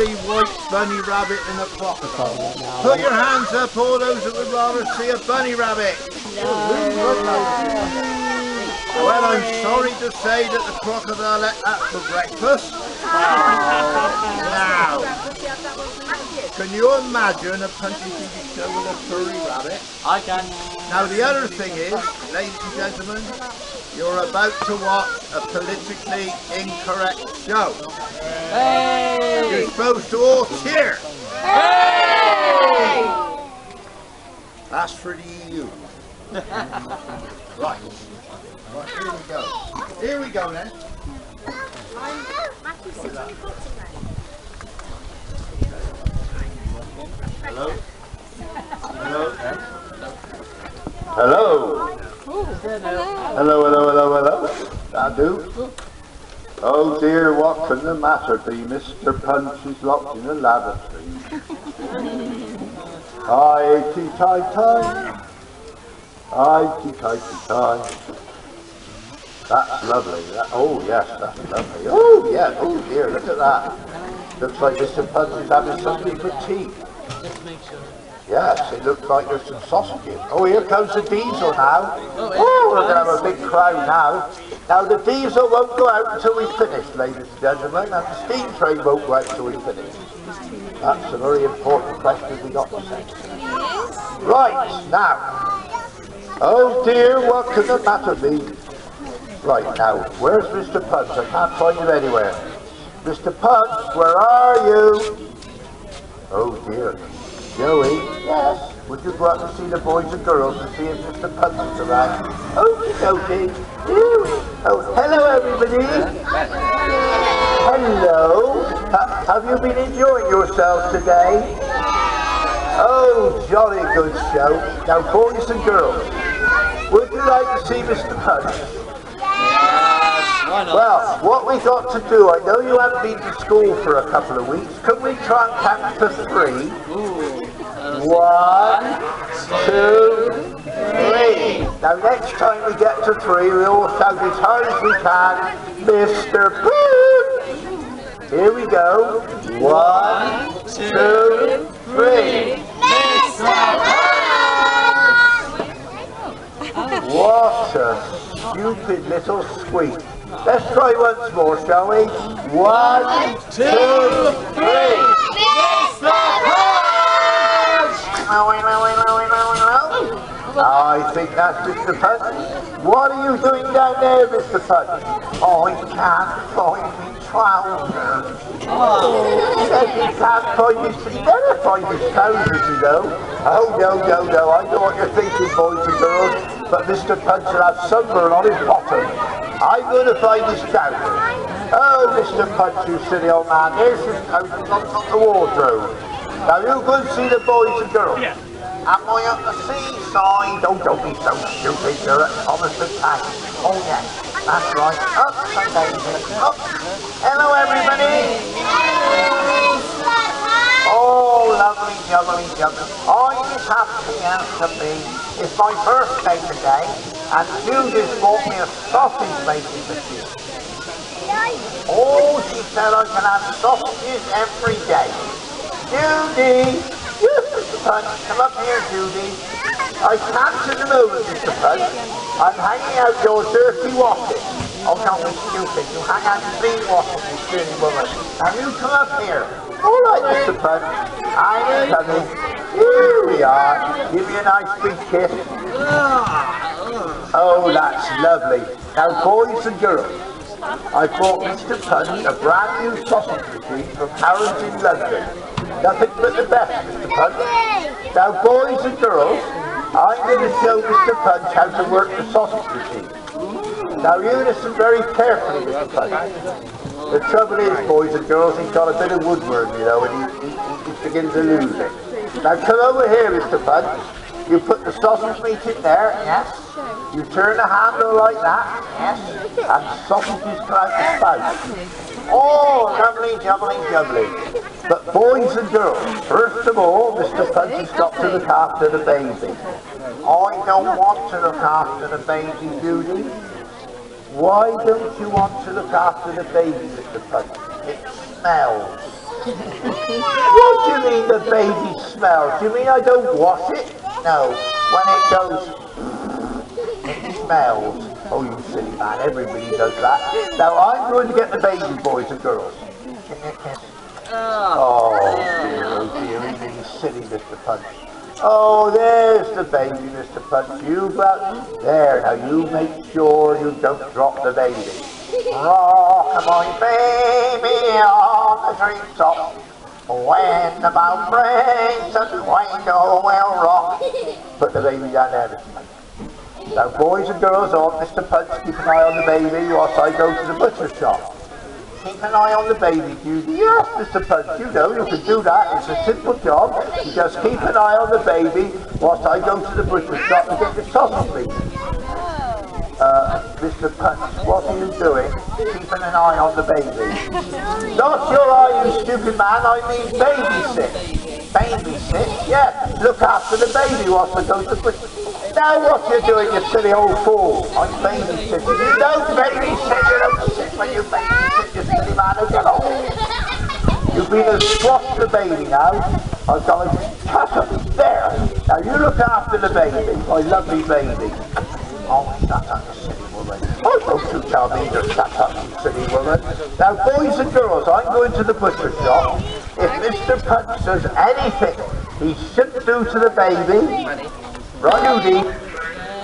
lovely white bunny rabbit in a crocodile. Put your hands up, all those that would rather see a bunny rabbit. Well, I'm sorry to say that the crocodile ate that for breakfast. Now, can you imagine a Punching TV show with a furry rabbit? I can. Now, the other thing is, ladies and gentlemen, you're about to watch a politically incorrect show. Hey! You're supposed to all cheer. Hey! That's for the EU. Right. Right, here we go. Here we go then. Hello? Hello? Hello? Hello, hello, hello, hello. That'll do. Oh dear, what can the matter be? Mr. Punch is locked in the lavatory. Hi-ty-ty-ty. Hi-ty-ty-ty-ty. That's lovely. Oh yes, that's lovely. Oh yeah, oh dear, look at that. Looks like Mr. Punch is having something for tea. Yes, it looks like there's some sausages. Oh, here comes the diesel now. Oh, we're going to have a big crowd now. Now, the diesel won't go out until we finish, ladies and gentlemen, and the steam train won't go out until we finish. That's a very important question we got to say. Right, now. Oh dear, what can the matter be? Right, now, where's Mr. Punch? I can't find him anywhere. Mr. Punch, where are you? Oh dear. Joey? Yes? Would you go out and see the boys and girls and see if Mr. Punch is around? Okie dokie. Oh, hello everybody. Hello. Have you been enjoying yourselves today? Oh, jolly good show. Now, boys and girls, would you like to see Mr. Punch? Well, what we got to do, I know you haven't been to school for a couple of weeks. Can we try and count to 3? 1, 2, 3. Now next time we get to 3, we all shout as hard as we can, Mr. Punch! Here we go. 1, 2, 3. Mr. Punch! What a stupid little squeak. Let's try once more, shall we? 1, 2, 3. Mr. Punch! I think that's Mr. Punch. What are you doing down there, Mr. Punch? Oh, he can't find me trousers. Oh, he says he can't find his, he never finds his trousers, you know. Oh, no, no, no, I know what you're thinking, boys and girls, but Mr. Punch will have sunburn on his bottom. I'm going to find his trousers. Oh, Mr. Punch, you silly old man, there's his trousers on the wardrobe. Now you go and see the boys and girls. Yeah. Am I at the seaside? Oh, don't be so stupid, you're at Thomas the Tank. Oh yes, that's right. Up, up. Hello everybody. Oh, lovely, jubbly, jubbly. I'm as happy as to be. It's my birthday today, and Judy's bought me a sausage making machine. Oh, she said I can have sausages every day. Judy! Mr. Punch, come up here, Judy. I can't at the moment, Mr. Punch. I'm hanging out your dirty washing. Oh, don't be stupid. You hang out clean washing, you silly woman. Now you come up here. All right, Mr. Punch. I'm coming. Here we are. Give me a nice big kiss. Oh, that's lovely. Now, boys and girls, I brought Mr. Punch a brand new sausage machine from Harrods in London. Nothing but the best, Mr. Punch. Now, boys and girls, I'm going to show Mr. Punch how to work the sausage machine. Now, you listen very carefully, Mr. Punch. The trouble is, boys and girls, he's got a bit of woodworm, you know, and he's beginning to lose it. Now, come over here, Mr. Punch. You put the sausage meat in there, yes. You turn the handle like that, yes. And the sausages come out the spout. Oh, lovely, jubbly, jubbly. But boys and girls, first of all, Mr. Punch has got to look after the baby. I don't want to look after the baby, Judy. Why don't you want to look after the baby, Mr. Punch? It smells. What do you mean the baby smells? Do you mean I don't wash it? No, when it goes, it smells. Oh, you silly man, everybody does that. Now I'm going to get the baby boys and girls. Oh dear, isn't he silly, Mr. Punch? Oh, there's the baby, Mr. Punch. You there, now you make sure you don't drop the baby. Rock my baby on the treetop. When the bound breaks and the window will rock. Put the baby down there, Mr. Punch. Now, boys and girls on, Mr. Punch, keep an eye on the baby whilst I go to the butcher shop. Keep an eye on the baby, Judy. Yes, Mr. Punch, you know you can do that. It's a simple job. You just keep an eye on the baby whilst I go to the butcher shop to get the sausage meat. Mr. Punch, what are you doing? Keeping an eye on the baby. Not your eye, you stupid man. I mean babysit. Babysit? Yeah, look after the baby whilst I go to the butcher. Now what you doing, you silly old fool? I'm babysitting. You don't babysit, you don't sit when you babysit, you silly man. Oh, get on. You've been and squashed the baby now. I've got to cut up there. Now you look after the baby, my lovely baby. Oh, shut up, you silly woman. Oh, don't you tell me to shut up, you silly woman. Now, boys and girls, I'm going to the butcher shop. If Mr. Punch does anything he shouldn't do to the baby, right, Judy?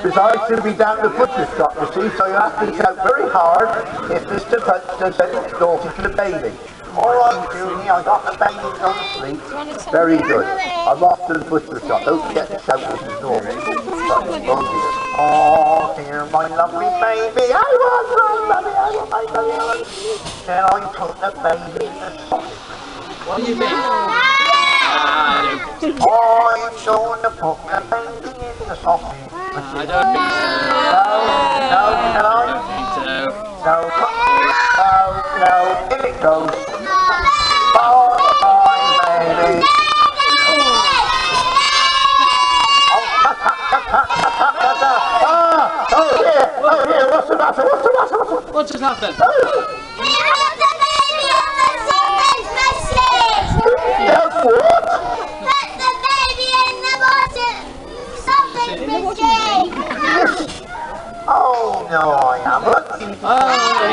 Because I should be down the butcher shop, you see, so you have to shout very hard if Mr. Punch does anything naughty to the baby. All right, Judy, I got the baby on sleep. Very good. I'm off to the butcher shop. Don't forget to shout this is normal. Oh dear, my lovely baby. I want my baby. I want my baby. Then I put the baby in the sausage. What do you mean? I'm going to put the baby in the sausage. I don't think so. No, in it goes. Oh, my baby. Oh here, what's the matter? What just happened? No, what? Put the baby in the water. Something machine. Oh, no, I haven't. Oh,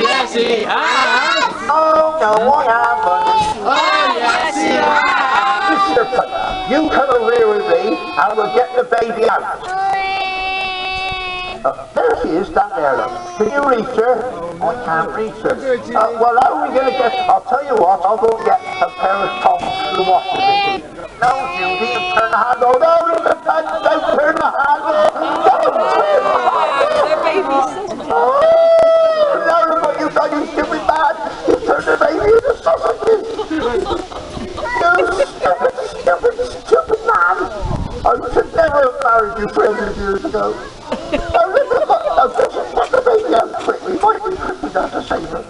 yes, he has. Oh, no, I haven't. Oh, yes, he has. Mr. Punch, you come over here with me and we'll get the baby out. There she is, down there, look. Can you reach her? I can't reach her. Well, how are we going to get... I'll tell you what, I'll go and get a pair of tongs for the washing machine. No, Judy, you turn the handle. No, Mr. Punch, don't turn the handle. Don't turn the handle. The baby's sister. Oh, no, what you've done, you stupid man. You turned the baby into sausages. You stupid man. I should never have married you 300 years ago. Now, get the baby out quickly. Might be quickly enough to save her.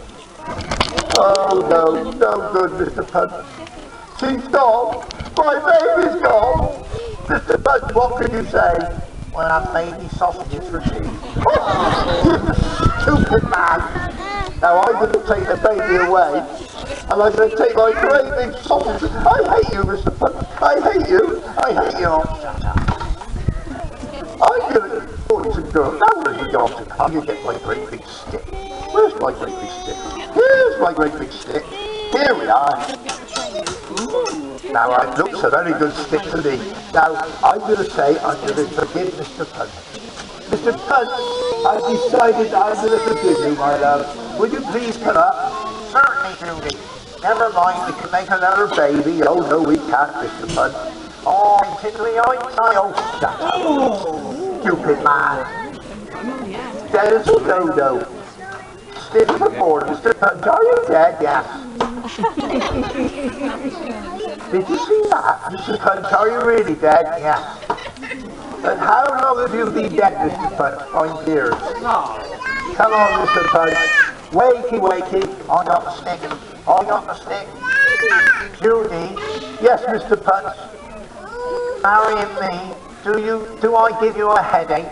Oh, no good, Mr. Punch. She's gone. My baby's gone. Mr. Punch, what can you say? Well, I've baby sausages for tea. Stupid man. Now, I'm going to take the baby away. And I'm going to take my great big sausage. I hate you, Mr. Punch. I hate you. I hate you. Oh, shut up. I'm going to... Boys and girls, now where's we got to? I'm going to get my great big stick. Where's my great big stick? Here's my great big stick. Here we are. Now, it looks a very good stick to me. Now, I'm going to say I'm going to forgive Mr. Punch. Mr. Punch, I've decided I'm going to forgive you, my love. Would you please come up? Certainly, Judy. Never mind, we can make another baby. Oh, no, we can't, Mr. Punch. Oh, I'm tickly, oh, shut up. Stupid man. Dead as a dodo. Stiff as a board, Mr. Punch. Are you dead? Yes. Did you see that? Mr. Punch, are you really dead? Yes. And how long have you been dead, Mr. Punch? 5 years. Come on, Mr. Punch. Wakey, wakey. I got the stick. I got the stick. Judy. Yes, Mr. Punch. Marrying me. Do I give you a headache?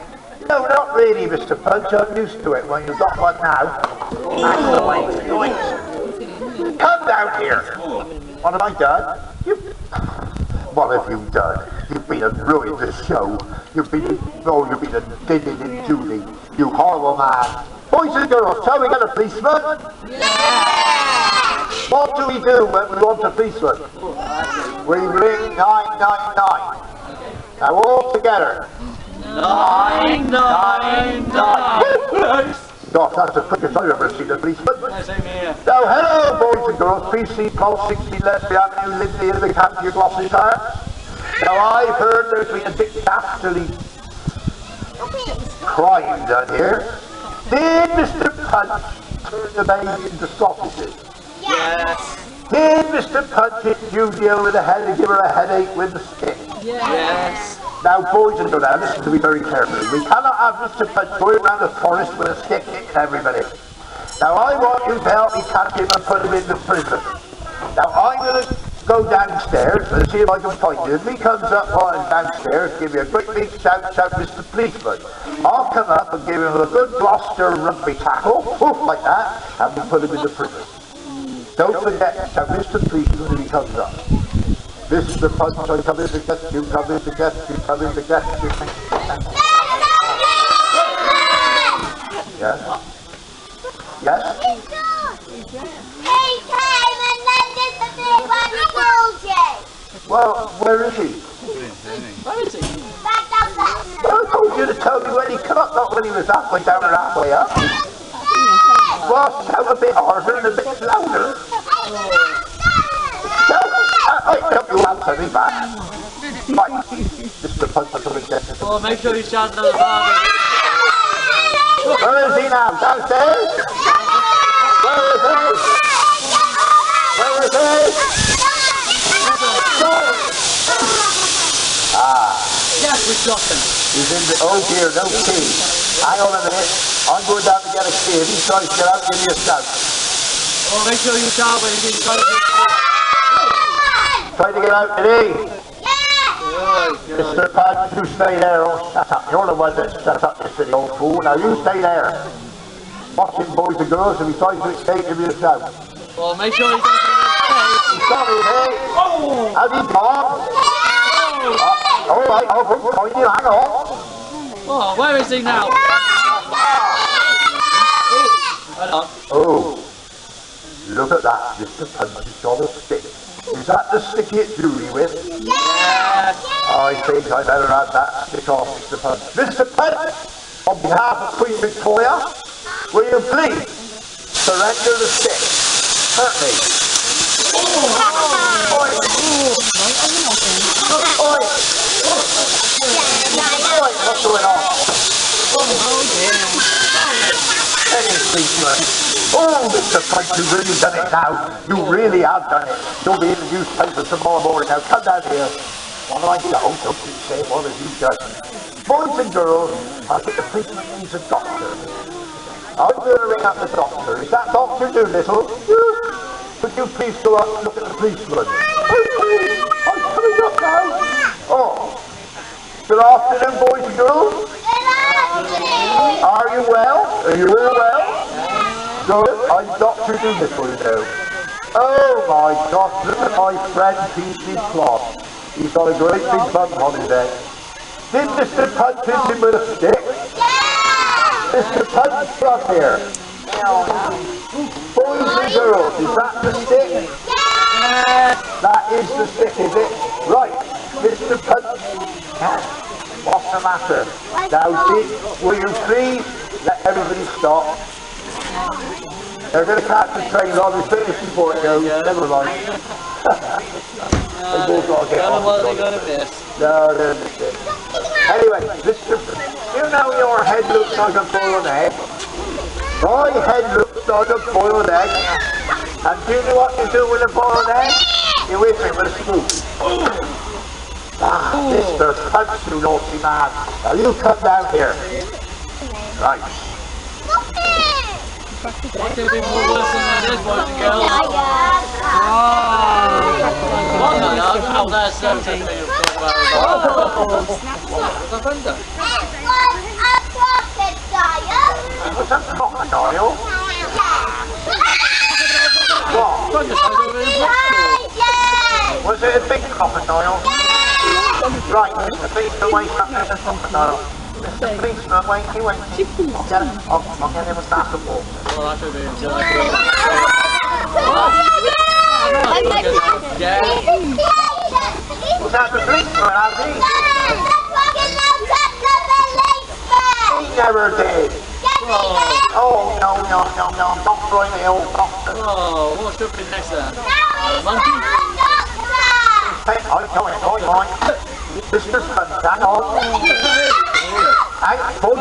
No, not really, Mr. Punch. I'm used to it when you've got one now. That's the way to do it. Come down here. What have I done? What have you done? You've been and ruined the show. You've been and didding and Judy. You horrible man. Boys and girls, shall we get a policeman? Yeah! What do we do when we want a policeman? We ring 999. Now all together. 999. Gosh, that's the quickest I've ever seen a policeman. Same here. Now, hello, boys and girls. Please see Plot 60 Leslie Avenue, Lindsay in the county of Gloucestershire. Now, I've heard there's been a big dastardly crime done here. Did Mr. Punch turn the baby into sausages? Yes. Did Mr. Punch hit Judy over the head and give her a headache with the stick? Yes. Now, boys and girls, now listen to me very carefully. We cannot have Mr. Punch going around the forest with a stick hitting everybody. Now, I want you to help me catch him and put him into prison. Now, I'm going to go downstairs and see if I can find him. If he comes up while I'm downstairs, give me a quick big shout, Mr. Policeman. I'll come up and give him a good Gloucester rugby tackle, like that, and we'll put him into prison. Don't forget to shout Mr. Policeman if he comes up. Mr. Punch, I come in to get you, come in to get you, come in to get you. Yes? Yes? He came and then disappeared when he called you. Well, where is he? Where is he? Back down there. Well, I told you to tell me when he come up, not when he was halfway down or halfway up. Well, shout a bit harder and a bit louder. I help you answer me back. Right, Mr. Punch, I'm going to get you. Oh, make sure you shout another harder. Where is he now? Downstairs? Where is he? Where is he? Yes, we got him. He's in the, oh dear, no key. Hang on a minute. I'm going down to get a key. If he tries to get out, give me a shout. Oh, make sure you shout when he's trying to Try to get out, did he? Mr. Punch, you stay there. Oh, shut up. You're the one that set up this silly old fool. Now you stay there. Watch him, boys and girls. If he tries to escape, give me a shout. Oh, make sure he doesn't escape. He's sorry, hey? How's he gone? All right, I'll find you. Hang on. Oh, where is he now? Oh, look at that. Mr. Punch has got a stick. Is that the stick he hit Judy with? Yes. I think I better have that stick off, Mr. Punch. Mr. Punch, on behalf of Queen Victoria, will you please surrender the stick? Certainly. Oi! Oi! Oi! What's going on? Any policeman. Oh, Mr. Punch, you've really done it now. You really have done it. You'll be in the newspaper tomorrow morning. Now, come down here. What have I done? Don't keep saying what have you done. Boys and girls, I think the policeman needs a doctor. I'm going to ring up the doctor. Is that Dr. Doolittle? Could you please go up and look at the policeman? I'm coming up now. Oh. Good afternoon, boys and girls. Are you well? Are you all well? Good. I'm Dr. Doolittle, you know. Oh my gosh, look at my friend P.C. Cloth. He's got a great big bump on his head. Did Mr. Punch hit him with a stick? Yeah! Mr. Punch, come here. Boys and girls, is that the stick? Yeah! That is the stick, is it? Right, Mr. Punch. What's the matter? Now, will you please let everybody stop? They're going to catch the train on the finish before it goes. Never mind. They both got to get on. What are they going to miss? No, they're missed it. Anyway, Mr. You know your head looks like a boiled egg. My head looks like a boiled egg. And do you know what you do with a boiled egg? You whip it with a spoon. Ah, Mr. Punch, you naughty man. Now you come down here. Right. What could be more worse than this, boys and girls? What the hell? Oh, that's something to talk about. What's the thunder? What's that crocodile? What? Thunder sounds over in Bristol. Was it a big crocodile? Right, Mr. Policeman, wake up, there's a crocodile. Mr. Policeman, wakey, wakey. I'll get him a glass of water. Well, that could be Was that the policeman, Andy? He never did. Oh, no, not throwing the old doctor. Oh, what should be next then? Monkey? Hey, I'm going, Mr. Sunshine, Hey, boys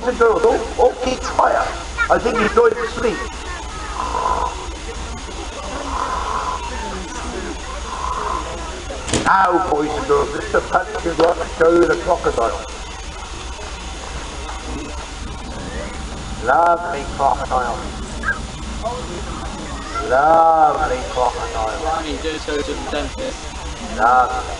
and girls, don't keep quiet. I think he's going to sleep. Now, boys and girls, Mr. Punch is going to show you the crocodile. Lovely crocodile. Lovely crocodile. Right, you do so to the dentist. Lovely.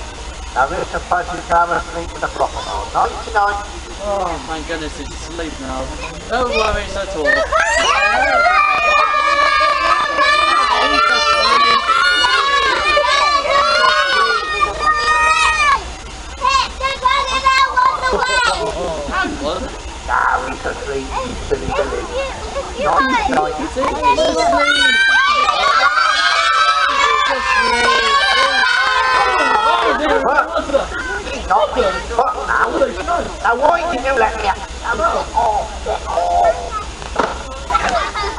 Now Mr. Punch is having a sleep in the crocodile. Nighty night. Oh, thank goodness it's asleep now. Don't worry at all. Now he's asleep, silly Billy. Nighty night. Not being put now. Now why did you let me out?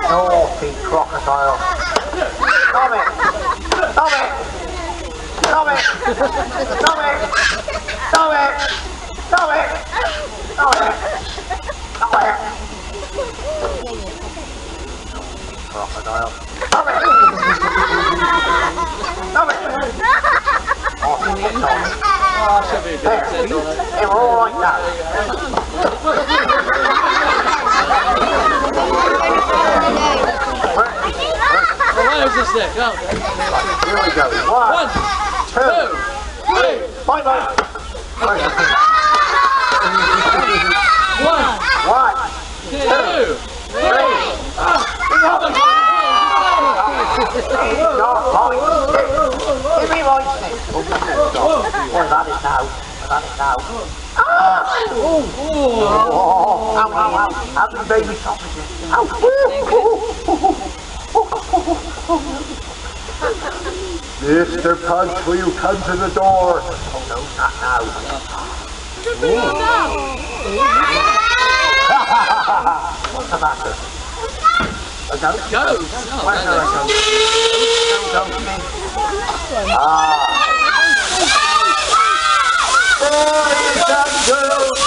Naughty crocodile. Stop it! Stop it! Stop it! Stop it! Stop it! Stop it! Stop it! Stop it! Crocodile. Stop it! Stop it! Oh, it's on. Oh, should be a good sit on it. Hey, we're all right now. Where's the stick? Oh. Here we go. One, two, three. Bye-bye. One, two, three. Give me my stick. We've had it now. Ow. Happy baby sausages. Ow. Mr. Punch, will you come to the door? Oh no, not now. What's the matter? A goat? Goat? Where's there a goat? No goat, me. Boys and girls,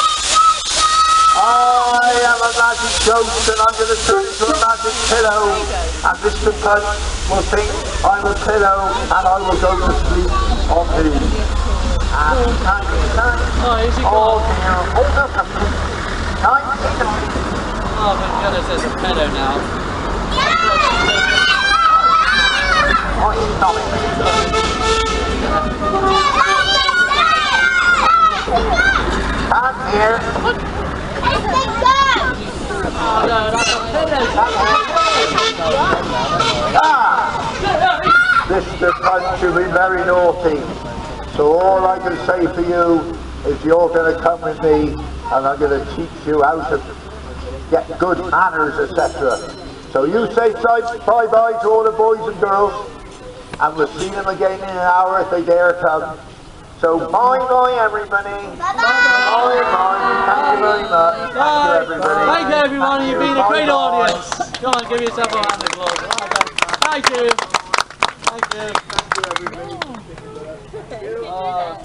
I am a magic ghost and I'm going to turn into a magic pillow. And Mr. Punch will think I'm a pillow and I will go to sleep on him. And night. Oh, is he Oh gone? dear, hold up a minute. Night. Oh, thank goodness there's a pedo now. Oh, stop it. Come here. Oh no, that's a pedo. Mr. Punch, you've been very naughty. So all I can say for you is you're going to come with me and I'm going to teach you how to get good manners, etc. So you say bye-bye to all the boys and girls and we'll see them again in an hour if they dare come. So bye-bye everybody. Bye-bye. Thank you very much. Thank you everybody. Thank you everyone, you've been a great audience. Come on, give yourself a round of applause. Thank you. Thank you. Thank you everybody. Oh.